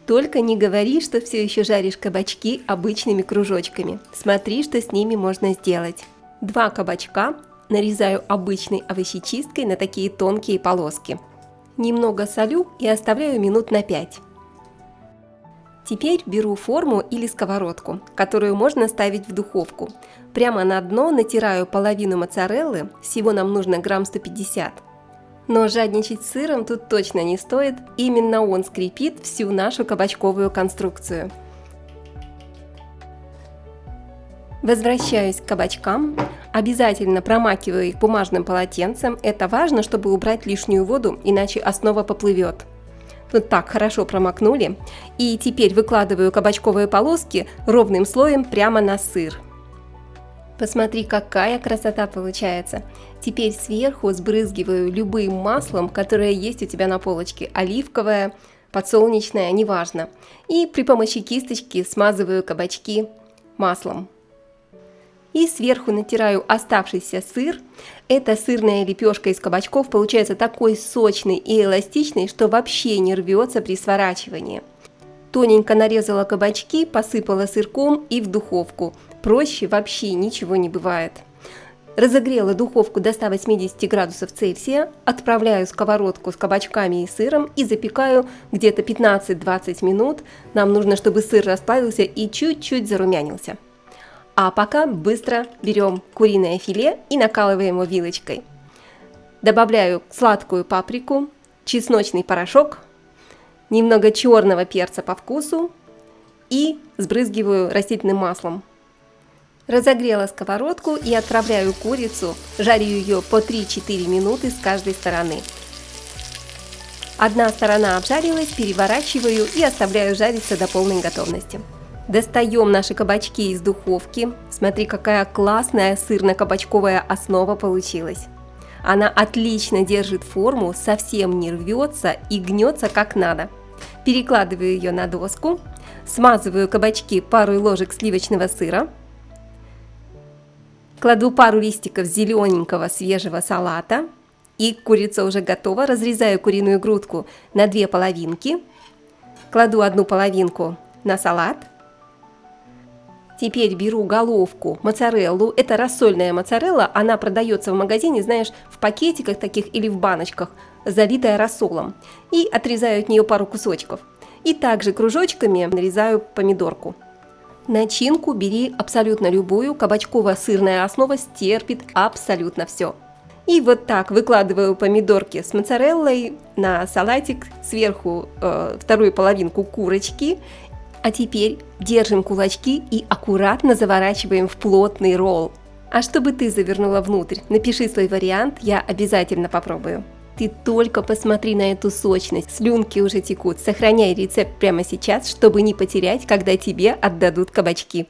Только не говори, что все еще жаришь кабачки обычными кружочками. Смотри, что с ними можно сделать. 2 кабачка нарезаю обычной овощечисткой на такие тонкие полоски. Немного солю и оставляю минут на 5. Теперь беру форму или сковородку, которую можно ставить в духовку. Прямо на дно натираю половину моцареллы, всего нам нужно грамм 150. Но жадничать с сыром тут точно не стоит, именно он скрепит всю нашу кабачковую конструкцию. Возвращаюсь к кабачкам, обязательно промакиваю их бумажным полотенцем, это важно, чтобы убрать лишнюю воду, иначе основа поплывет. Вот так хорошо промокнули, и теперь выкладываю кабачковые полоски ровным слоем прямо на сыр. Посмотри, какая красота получается! Теперь сверху сбрызгиваю любым маслом, которое есть у тебя на полочке, оливковое, подсолнечное, неважно. И при помощи кисточки смазываю кабачки маслом. И сверху натираю оставшийся сыр. Эта сырная лепешка из кабачков получается такой сочный и эластичный, что вообще не рвется при сворачивании. Тоненько нарезала кабачки, посыпала сырком и в духовку. Проще вообще ничего не бывает. Разогрела духовку до 180 градусов Цельсия, отправляю сковородку с кабачками и сыром и запекаю где-то 15-20 минут. Нам нужно, чтобы сыр расплавился и чуть-чуть зарумянился. А пока быстро берем куриное филе и накалываем его вилочкой. Добавляю сладкую паприку, чесночный порошок, немного черного перца по вкусу и сбрызгиваю растительным маслом. Разогрела сковородку и отправляю курицу, жарю ее по 3-4 минуты с каждой стороны. Одна сторона обжарилась, переворачиваю и оставляю жариться до полной готовности. Достаем наши кабачки из духовки. Смотри, какая классная сырно-кабачковая основа получилась. Она отлично держит форму, совсем не рвется и гнется как надо. Перекладываю ее на доску, смазываю кабачки парой ложек сливочного сыра, кладу пару листиков зелененького свежего салата, и курица уже готова. Разрезаю куриную грудку на 2 половинки, кладу одну половинку на салат. Теперь беру головку, моцареллу, это рассольная моцарелла, она продается в магазине, знаешь, в пакетиках таких или в баночках, залитая рассолом. И отрезаю от нее пару кусочков. И также кружочками нарезаю помидорку. Начинку бери абсолютно любую, кабачково-сырная основа стерпит абсолютно все. И вот так выкладываю помидорки с моцареллой на салатик, сверху вторую половинку курочки. А теперь держим кулачки и аккуратно заворачиваем в плотный ролл. А чтобы ты завернула внутрь, напиши свой вариант, я обязательно попробую. Ты только посмотри на эту сочность, слюнки уже текут. Сохраняй рецепт прямо сейчас, чтобы не потерять, когда тебе отдадут кабачки.